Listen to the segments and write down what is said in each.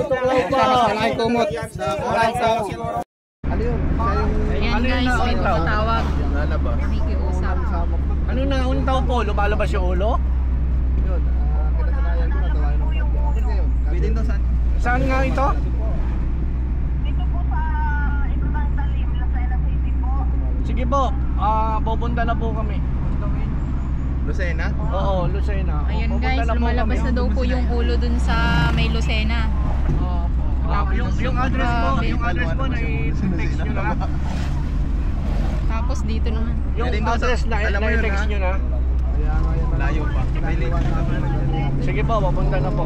tuklaw pa. Malaki kumot. Ano yun? Ayan guys, may tumatawag. Lalabas. Nakikiusap. Ano na, unang tao po, lumalabas yung ulo? Yun, kinasanayan ko, natawain ng pagkakas. Okay ngayon. Pwedeng to saan? Saan nga ito? Dito po sa Ibang Talim, Lucena City po. Sige po, pupunta na po kami. Lucena? Oo, Lucena. Ayan Pupunta guys, na po lumalabas kami. na daw po yung ulo dun sa may Lucena. Yung address po, na i-text nyo na. Tapos dito naman. Yung address na i-text nyo na. Layo pa. Sige po, papunta na po.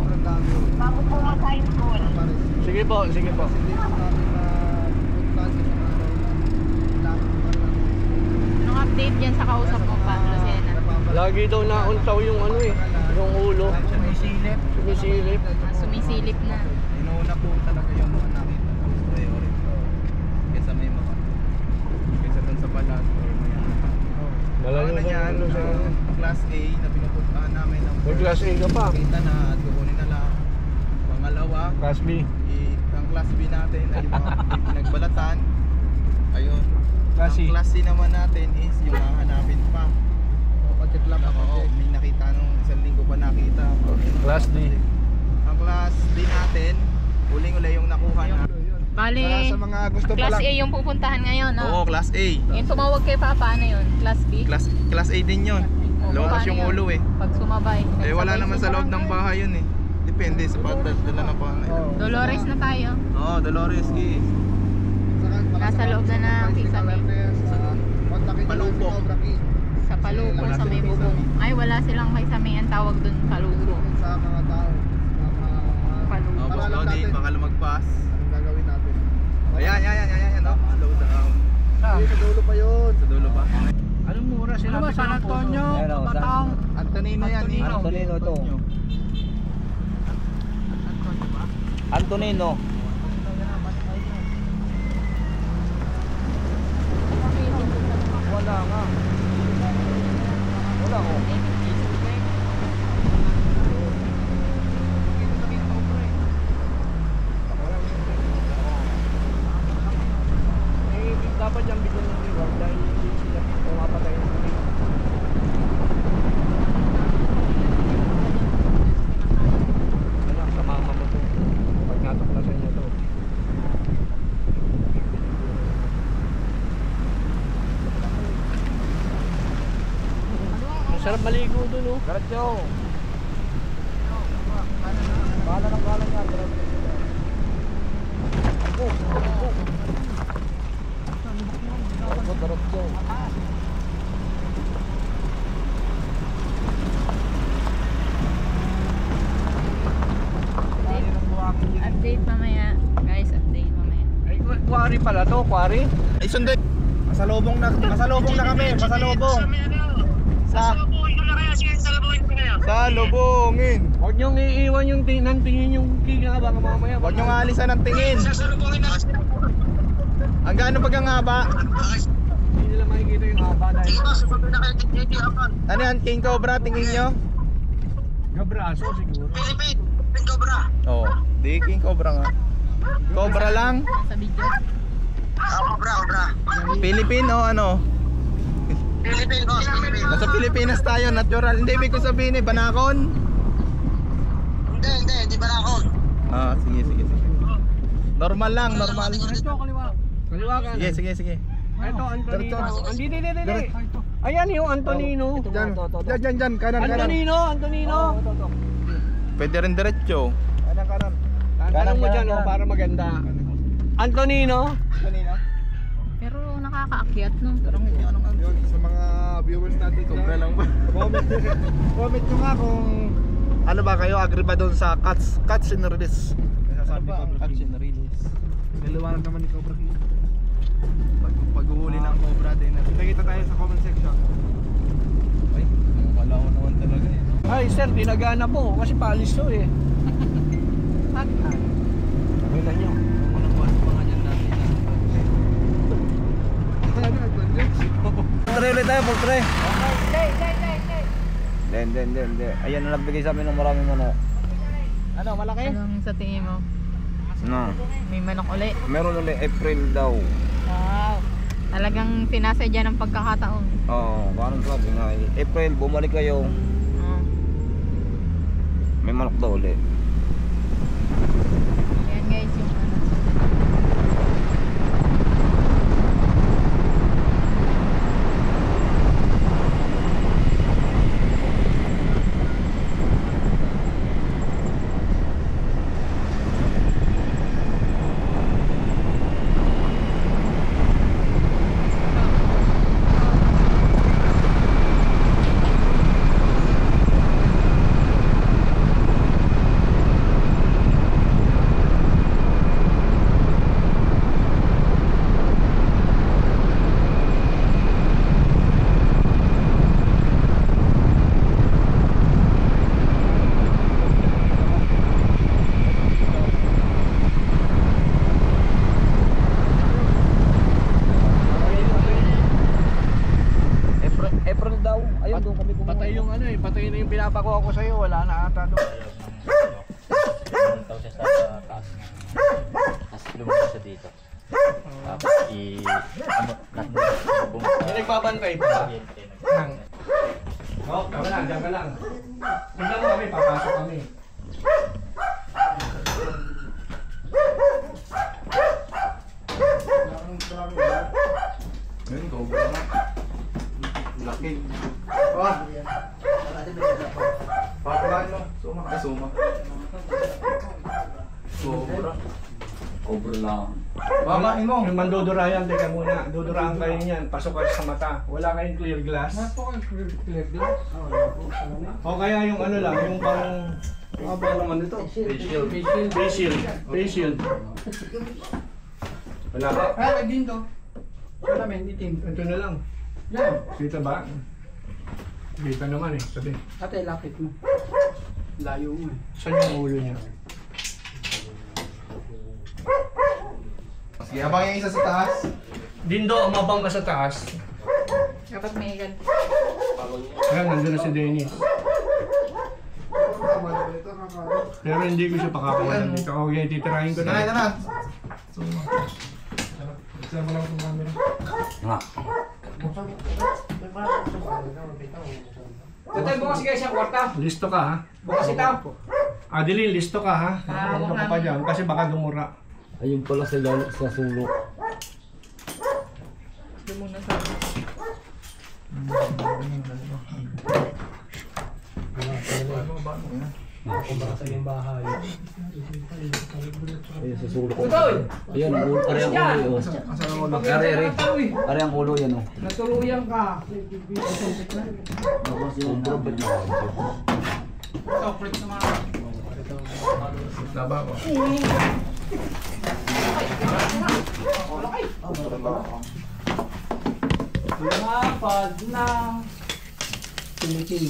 Bago po mag-high school. Sige po, sige po. Anong update yan sa kausap mo pa, Lucena? Lagi daw nauntaw yung ano eh, yung ulo. Sumisilip. Sumisilip. Sumisilip na. Inuuna po talaga yung mga nakita ng priority. Kesa may mga kesa dun sa balat or may Malayo na yan, ano sa class A na pinupuntahan namin ng may class A ka pa. kita na at kukunin na lang. Pangalawa, Class B. ang class B natin ay yung mga pinagbalatan. Ayun. Class C. Ang class C naman natin is yung hahanapin pa. Project lang ako. May nakita nung isang linggo pa nakita. Class D. Ang class D natin, huling-uli yung nakuha na. Bali, Sa mga gusto pa Class lang. A yung pupuntahan ngayon, no? Oo, class A. Yung tumawag kay Papa, ano yun? Class B? Class A din yun. Lumabas Paano yung yun? ulo eh. Pag sumabay. Eh wala naman sa loob ng bahay yun eh. Depende sa pagdala ng bahay. Dolores na tayo. Oo, Dolores eh. Nasa loob na ng Kisame. Palumbo. Sa Palupo, sa may bubong. Ay, wala silang Kisame. Ang tawag dun, Palupo. Sa mga tao. Palupo. Oh, boss Lodi, baka lumagpas. Anong gagawin natin? Ayan. Oh. Load Sa dulo pa yun. Sa dulo pa? anong mura sila ba? San Antonio, Batang. Antonino yan. Antonino to. Antonino. Wala nga. Wala ko. Dapat yung bigyan ng reward dahil hindi sila pumapatay ng reward. Anak, sa mama mo to. Pag natuklasan niya to. Masarap maligo dun, oh. Garatyo. Bala ng bala niya. Garatyo. Update mamaya. Guys, update mamaya. Ay, quarry pala to, quarry. Ay, sundin. Masalubong na kami. Masalubong. Sa lubungin. Huwag niyong iiwan yung tingin yung kiga baka mamaya. Huwag nyo nga alisan ng tingin. Ang gaano pag ang haba? Hindi nila makikita yung haba dahil Ano yan? King Cobra, tingin nyo? gabraso siguro. Oo. Di, King Cobra nga. Cobra lang? Nasa video. Philippine o ano? Nasa Pilipinas tayo, natural. Hindi, ibig ko sabihin eh, Banakon? Hindi Banakon. Ah, sige. Normal lang, normal. Ito, kaliwa. Kaliwa ka. Sige. Ito, Antonino. Hindi. Ayan yung Antonino. Diyan, kanan. Antonino. Pwede rin diretso. Tanong mo dyan, para maganda. Antonino. Pero nakakaakyat, no? Yun, sa mga viewers natin dyan, lang ba? comment nyo nga kung ano ba kayo, agree ba doon sa cuts and release? Ano ba ang cuts and release? Naliwanag naman ni Cobra King. Pag-uhuli ng Cobra din. Nakita tayo sa comment section. Ay, kalawan naman talaga eh. Ay sir, dinagana po kasi paalis to eh. Pagka. Tingnan nyo. Portray ulit tayo, portray. Hindi. Ayan na nagbigay sa amin ng maraming ano. Ano, malaki? Anong sa tingin mo? No. May manok uli. Meron ulit April daw. Wow. Talagang sinasadya ng pagkakataon. Oo, parang sabi nga April, bumalik kayo. Ah. May manok daw ulit. Ayan guys, yung ano. April daw. Ayun doon kami kumuha. Patay yung ano eh, patay na yung pinapakuha ko sa'yo, wala na ata doon. Pumunta siya sa taas. Tapos lumabas siya dito. Tapos May nagbabantay pa ba? Oo, tama lang, dyan ka lang. Tignan mo kami, papasok kami. Ayun, cobra na. Laki. Ah. Patalaan mo. Suma. Ay, suma. Cobra. Cobra lang. Mamain mo. Yung mandudurayan, teka muna. Duduraan kayo niyan, pasok kayo sa mata. Wala kayong clear glass. O kaya yung ano lang, yung parang... Maba naman dito. Facial. Face shield. Wala ka? Ah, din to. Wala men, itim. Ito na lang. Yan. Kita ba? Kita naman eh, sabi. Ate, lapit mo. Layo mo eh. Saan yung ulo niya? Sige, abang yung isa sa taas. Dindo, umabang ka sa taas. Dapat may ganito. Kaya nandun na si Dennis. Pero hindi ko siya pakakawalan dito. Okay, titirahin ko Nanay, na. nanay. Isama lang sa camera. Nga. Tatay, bukas guys sa kwarta. Listo ka ha? Bukas ito. Adeline, listo ka ha? Huwag ka pa dyan kasi baka dumura. ayun pala sa sulok. Doon muna sa... Ayun sa sulok. Tutoy! Ayun, ari ang ulo. Asan ang ulo? Ari ang ulo yan oh. Natuluyan ka. Chocolate sa mga... Laba ko. Lumapad na. Tumitin.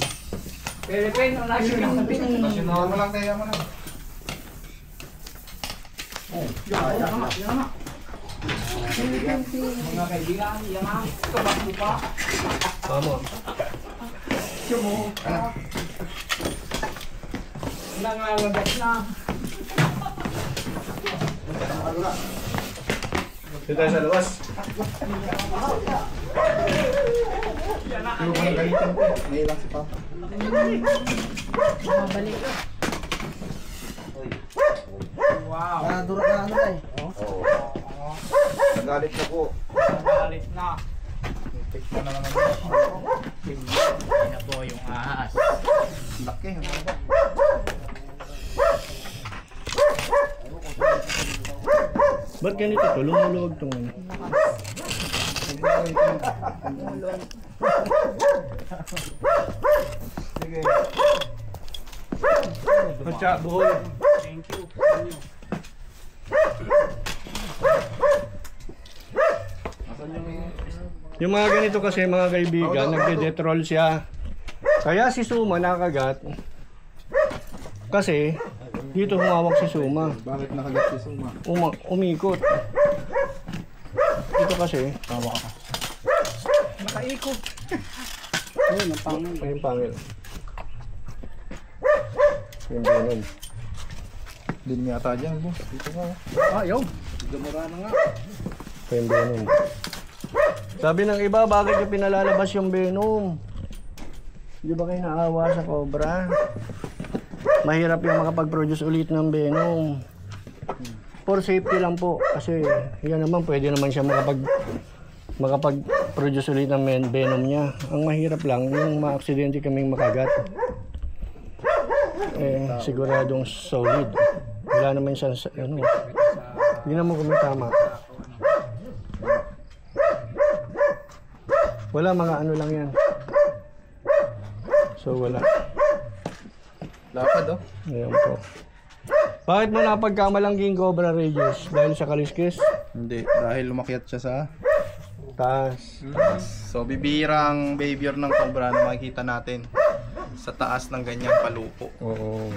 Pero ang lagi ng pining. Pasyonahan mo lang tayo mo na. Yan na. Mga kaibigan, yan na. Tumakbo pa. Vamos. Sumo. Nangangagat na. Dito tayo sa labas. Pero kung galitan ko, may lang si Papa. Mabalik. Wow. Dura na ano tayo? Oo. Nagalit na po. Nagalit na. Tikman na naman. Ayun na po yung ahas. Laki. Ba't ganito to? Lumuluwag tong ano. Sige. Matya, buhol. Thank you. Asan yung... Yung mga ganito kasi mga kaibigan, nagde-detrol siya. Kaya si Suma nakagat. Kasi dito humawak si Suma. Bakit nakagat si Suma? Umikot. Dito kasi Tawa ka. Nakaikot. ayun ang pangil. Ayun pangil. Yung ganun. Din yata dyan, boss. Dito nga. Ayaw. Ito yung venom. Sabi ng iba, bakit yung pinalalabas yung venom? Di ba kayo naawa sa cobra? Mahirap yung makapag-produce ulit ng venom. For safety lang po. Kasi yan naman, pwede naman siya makapag-produce ulit ng venom niya. Ang mahirap lang, yung ma-aksidente kaming makagat. Siguradong solid. Wala naman siya, ano. Hindi naman kung may tama. Wala, mga ano lang yan. So wala. Lapad, oh. Ayan po. Bakit mo napagkamalangking Cobra Radius? Dahil sa kaliskis? Hindi, dahil lumakyat siya sa Taas. So bibirang behavior ng cobra na makikita natin sa taas ng ganyang palupo. Oo.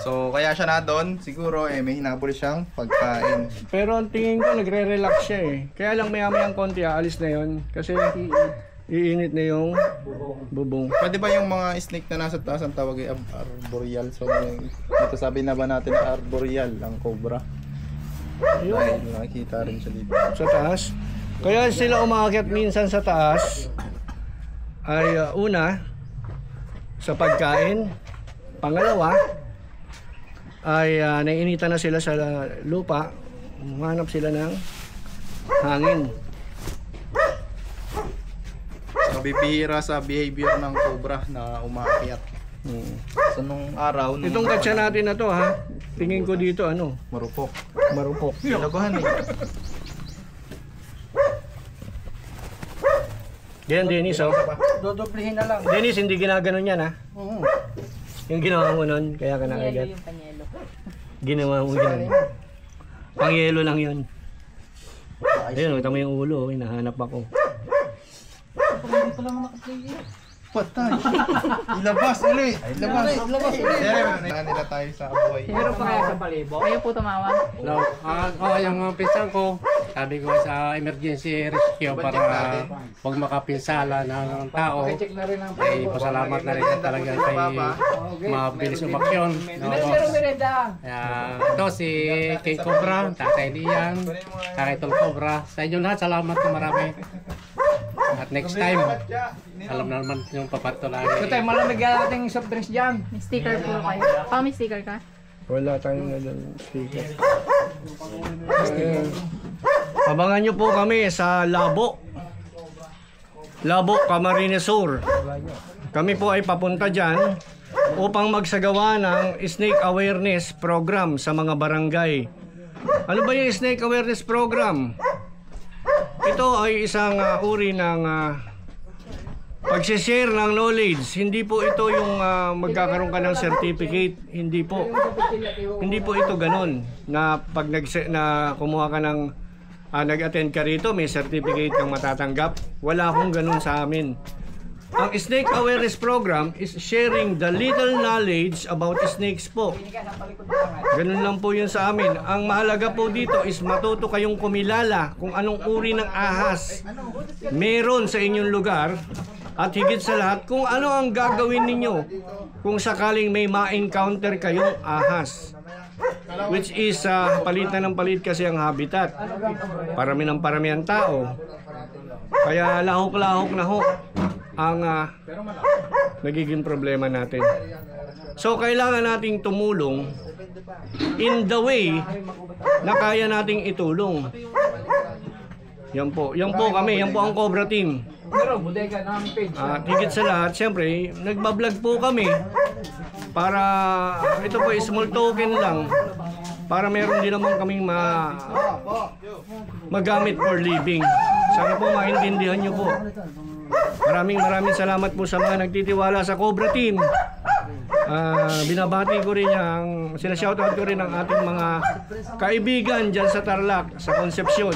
So kaya siya na doon, siguro may hinabol siyang pagkain. Pero ang tingin ko, nagre-relax siya eh. Kaya lang maya-mayang konti, aalis na yon. Kasi iinit na yung bubong. Pwede ba yung mga snake na nasa taas ang tawag ay arboreal? So dito sabi na ba natin na arboreal ang cobra? Dahil nakikita rin siya dito. Sa taas. Kaya sila umaakyat minsan sa taas ay una sa pagkain, pangalawa ay naiinitan na sila sa lupa, humanap sila ng hangin. So bibihira sa behavior ng cobra na umaakyat. So nung araw, Itong katsa natin na to ha, tingin ko dito ano, marupok. marupok. Pinabahan eh. Yan Dennis oh. Dodoblihin na lang. Dennis, hindi ginaganon yan ha. Yung ginawa mo nun, kaya ka nakagat. Yung panyelo. Ginawa mo yun. Pangyelo lang yun. Ayun, kita mo yung ulo, hinahanap ako. Patay. Ilabas ulit. Ilabas ulit. Nila tayo sa abuhay. Meron pa kaya sa balibo? Kayo po tumawag. No, yung pinsan ko, sabi ko sa emergency rescue para huwag makapinsala ng tao. Check na rin ang Ay, pasalamat na rin talaga kay mabilis umaksyon. No, merenda. ito si King Cobra, Tatay Lian, Tatay Tol Cobra. Sa inyo lahat, salamat na marami. At next time, alam na naman yung papato lagi. Ito tayo, malamig yan ating soft drinks dyan. May sticker po kayo. May sticker ka? Wala tayong sticker. Abangan nyo po kami sa Labo. Labo, Camarines Sur. Kami po ay papunta dyan upang magsagawa ng Snake Awareness Program sa mga barangay. Ano ba yung Snake Awareness Program? Ito ay isang uri ng pagsishare ng knowledge. Hindi po ito yung magkakaroon ka ng certificate. Hindi po. Hindi po ito ganun. Na pag kumuha ka ng nag-attend ka rito, may certificate kang matatanggap. Wala akong ganun sa amin. Ang Snake Awareness Program is sharing the little knowledge about snakes po. Ganun lang po yun sa amin. Ang mahalaga po dito is matuto kayong kumilala kung anong uri ng ahas meron sa inyong lugar. At higit sa lahat, kung ano ang gagawin ninyo kung sakaling may ma-encounter kayong ahas. Which is palitan ng palit kasi ang habitat. Parami ng parami ang tao. Kaya lahok-lahok na ho ang nagiging problema natin. So kailangan nating tumulong in the way na kaya nating itulong. Yan po kami, yan po ang Cobra Team. Pero bodega na ang page. At higit sa lahat, siyempre, nagbablog po kami para ito po small token lang para meron din naman kaming magamit for living. Sana po maintindihan nyo po. Maraming salamat po sa mga nagtitiwala sa Cobra Team. Binabati ko rin sinashoutout ko rin ang ating mga kaibigan dyan sa Tarlac, sa Concepcion,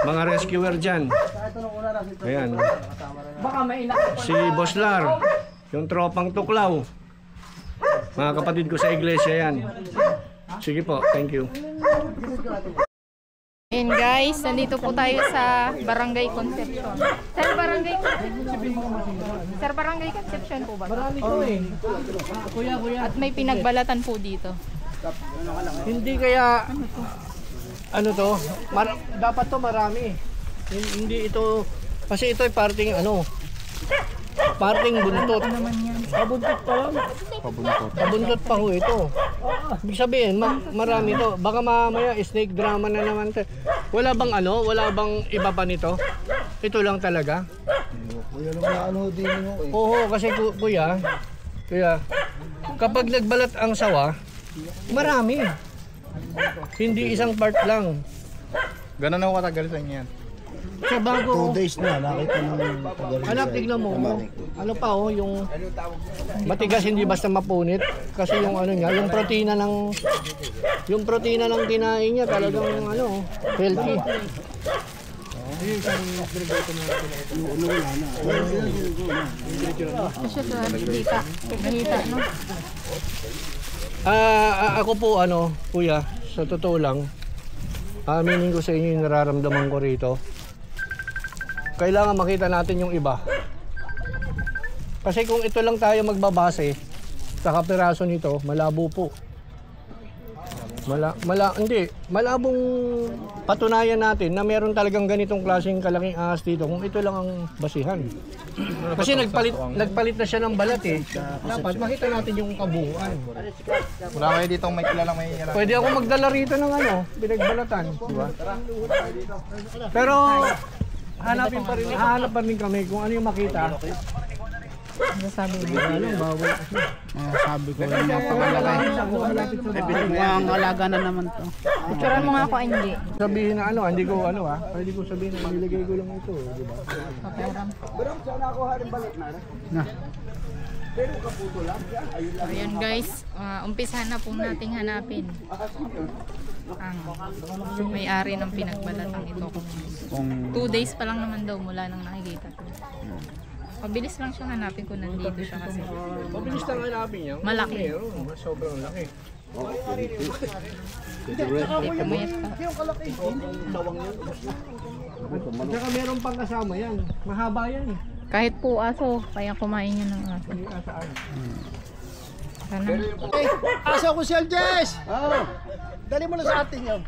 mga rescuer dyan. Ayan, Baka may si Boslar, yung tropang tuklaw, mga kapatid ko sa iglesia yan. Sige po, thank you. And guys, nandito po tayo sa Barangay Concepcion. Sir, Barangay Concepcion po ba? Oo eh. At may pinagbalatan po dito. Hindi kaya ano to? Dapat to marami. Hindi ito kasi ito ay parting ano? Parting buntot. Pabuntot pa lang. Pabuntot pa ho ito. Ibig sabihin, marami to. Baka mamaya snake drama na naman to. Wala bang ano? Wala bang iba pa nito? Ito lang talaga. Kuya lang na ano din mo eh. Oo, kasi kuya, kapag nagbalat ang sawa, marami. Hindi isang part lang. Ganun na ako katagal sa inyo yan. Sa bago, 2 days na, nakita ng tagal. anak, tignan mo. Ano pa oh, yung matigas hindi basta mapunit. Kasi yung ano niya, yung protina ng kinain niya talagang ano, healthy. Siya sa mahita, no? Ako po ano, kuya, sa totoo lang, aminin ko sa inyo yung nararamdaman ko rito. Kailangan makita natin yung iba. Kasi kung ito lang tayo magbabase sa kapiraso nito, malabo po. Hindi, malabong patunayan natin na meron talagang ganitong klaseng kalaking ahas dito kung ito lang ang basihan. Kasi nagpalit na siya ng balat eh. Dapat makita natin yung kabuuan. Wala kayo dito may kilalang may alam. Pwede ako magdala rito ng ano, pinagbalatan, di ba? Pero hanap pa rin kami kung ano yung makita. Sabi mo. Sabi ko yung napakalaki. Mukhang alaga na naman to. Picturean mo nga ako, hindi. Sabihin na ano, hindi ko ano pwede ko sabihin na nilagay ko lang ito, di ba? Paperam. Na. So, ayan guys, umpisahan na po nating hanapin ang may-ari ng pinagbalatang ito. Kung 2 days pa lang naman daw mula nang nakikita ko. Mabilis lang siyang hanapin kung nandito siya kasi. Mabilis lang hanapin niya. Malaki. Meron, sobrang laki. Pumayat pa. At saka meron pang kasama yan. Mahaba yan eh. Kahit po aso, kaya kumain niya ng aso. Hindi asaan. Sana. Asa ko si Aljes! Oo. Dali mo na sa atin yun.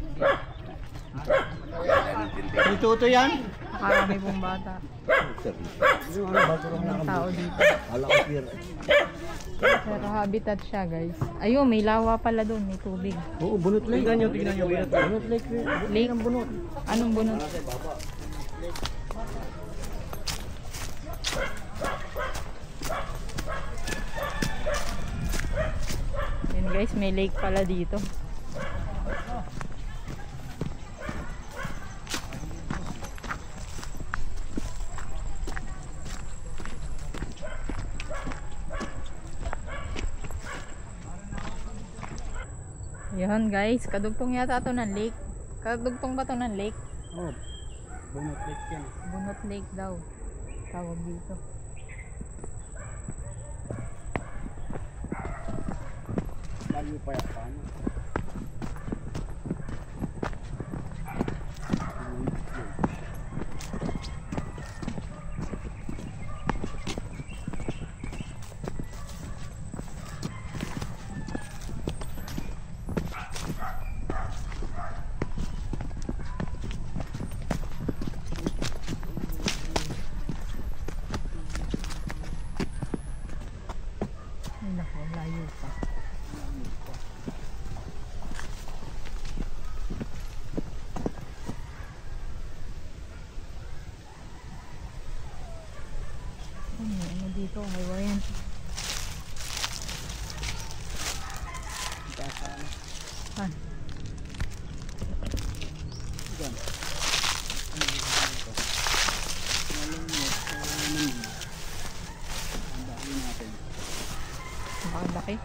May tuto yan? Nakarami pong bata. Ang tao dito. Pero habitat siya guys. Ayun, may lawa pala doon, may tubig. Oo, bunot lake. Tignan nyo. Bunot lake. Lake? Anong bunot? Yun guys, may lake pala dito. Yan guys, kadugtong yata to ng lake. Kadugtong ba to ng lake? oh, bunot lake yan. Bunot Lake daw. Tawag dito. Layo pa yan. Ay nako, layo pa. Ano dito? Hiwayan. Saan? Nakalaki.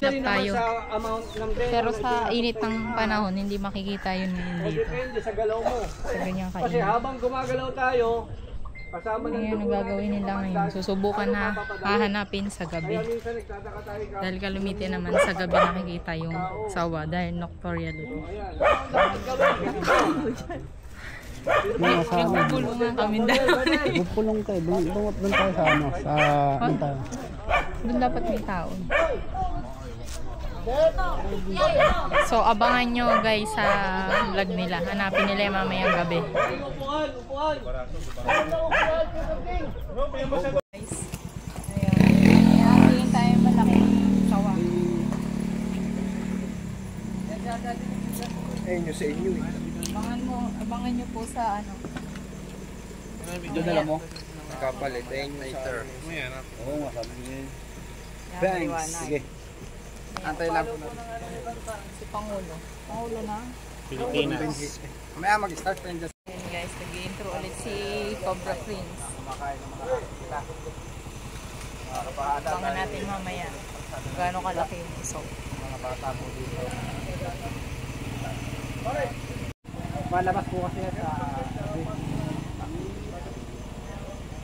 mag-ikot tayo. Pero sa init ng panahon, hindi makikita yun ngayon dito. Depende sa galaw mo. Sa ganyang Kasi kainit. habang gumagalaw tayo, kasama ng Ngayon, ang gagawin nila ngayon, susubukan na hahanapin sa gabi. minsan nagtataka tayo ka. Dahil kalumiti naman sa gabi nakikita yung sawa dahil nocturnal ito. Nagbubulungan kami dalawa. Bupulong tayo. Doon tayo sa ano. Doon tayo. Doon dapat may tao. So abangan nyo guys sa vlog nila. Hanapin nila yung mamayang gabi. Guys, ayun. Tingin tayo malaking sawa. Ayun yung sa inyo eh. Abangan nyo po sa ano. Doon na mo. Kapalit. Ayun yung later. Oo nga sabi niya. Thanks. Sige. Antay lang po natin. Si Pangulo. Pangulo na. Pilipinas. Mamaya mag-start pa yun dyan. Ayan guys, nag-intro ulit si Cobra Prince. Abangan natin mamaya kung gaano kalaki yung iso. Mga bata po dito. Malabas po kasi sa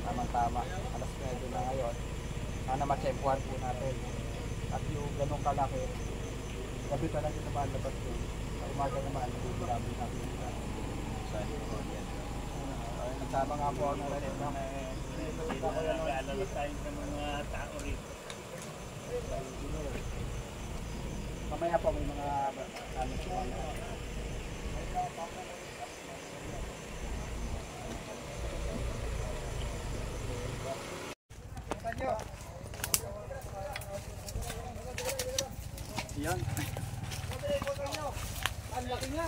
tamang-tama. Alas 9 na ngayon. Sana ma-check-one po natin. At yung ganong kalaki, gabi talaga naman labas po. Sa umaga naman, nagbibilabi natin. Nagsama nga po ako na rin. Nag-aalala tayo sa mga tao rito. Mamaya po may mga ano po. Yan. Ang laki niya.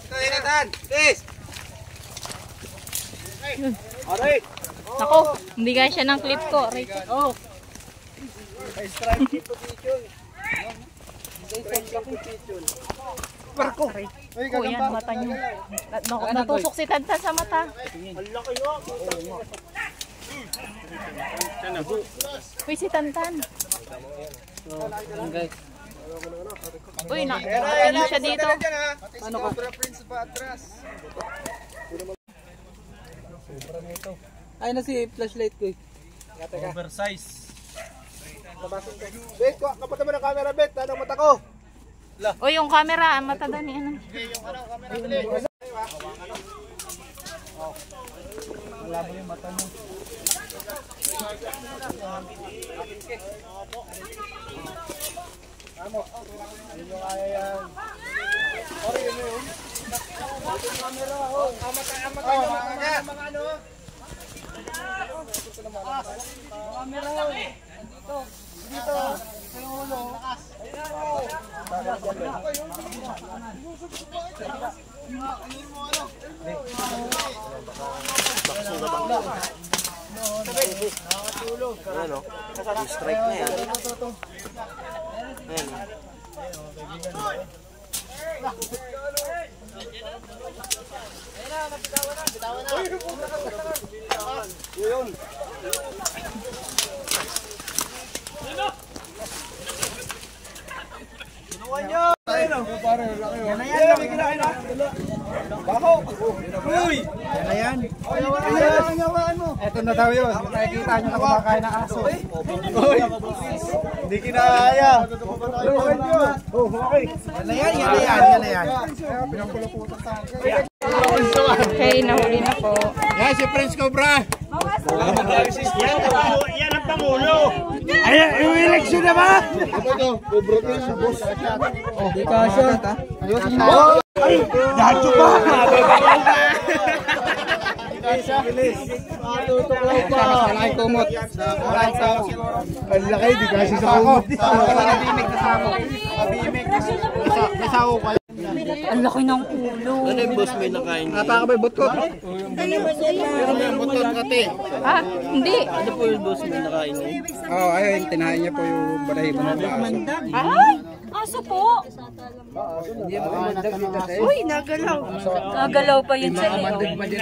Ito, Inatan. Please. Alright. Ako, hindi kaya siya ng clip ko. Rachel. Oh. Ay, strike position. Strike position. Barko. Oh, yan, mata niyo. Natusok si Tantan sa mata. Ang laki yo. Uy, si Tantan. Guys. Uy, ano siya dito? Ano ka? Prince pa atras. Ay na si flashlight ko. Oversize. Bet, kapatid mo ng camera, Bet. Anong mata ko? Uy, yung camera, mata daw ni ano. Yung camera, bili. Wala mo yung mata mo. Amo, hindi mo kaya yan. Sorry, yun yun. Camera, oh. Amatay yung mga ano. Camera, oh. Dito. Dito. Yung ulo. Ayan, oh. Ayan, oh. Strike na yan. Ayan. Yun. Ginawa niyo. Yan na yan. May kinain na. Baho. Uy. Yan na yan. Ito na daw yun. Nakikita nyo na kumakain ng aso. Uy. Hindi kinaya. Yan na yan. Yan na yan. Okay, nahuli na po. Yan si Prince Cobra. Yan ang Pangulo. Ayan, yung election na ba? Di ka siya. Dacho pa! Matutuklaw pa. Malaki kumot. Ang laki, di kasi sa kumot. Mabimik na sako. Mabimik. May sako ka. Ang laki ng ulo. Ano yung boss may nakain? Baka may butot. Butot kati. Ah, hindi. Ano po yung boss may nakain? Oo, ayun, tinahin niya po yung balahibo ng aso. Ay, aso po. Uy, nagalaw. Nagalaw pa yun sa iyo.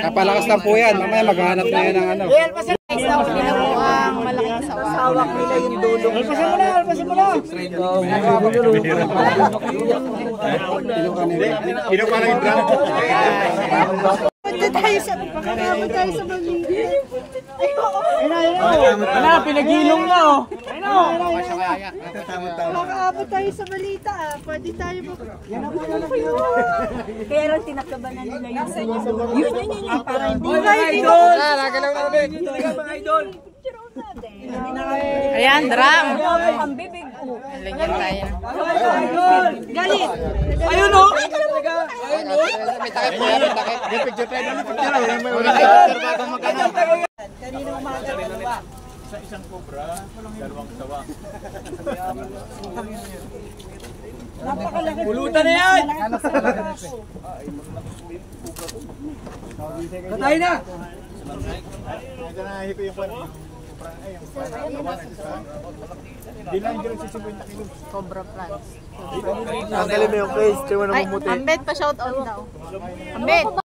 Napalakas lang po yan, mamaya maghanap na yan ng ano. Guys, nahuli na po ang malaking sawa. Hawak nila yung dulo. Alpasin mo na, alpasin mo na. Kinukuha yung drum. Punta tayo sa pagkakabot tayo sa balita. Pinagilong na oh. Pagkakabot tayo sa balita ah. Pwede tayo kaya lang tinakabanan nila yun. Para hindi Nagalaw na ulit. Mga idol. Ayan, drum. ang bibig ko. Lagyan tayo. Galit. Ayun oh. May takip po yan, may takip. May picture tayo na picture. Kanina umaga dalawa. Isang cobra, dalawang sawa. Pulutan na yan. Patay na. Naganahin ko yung kwan. Cobra plants. Tanggalin mo yung face. Tiwan na Ay, mamuti. Ambet pa shout out daw. Ambet.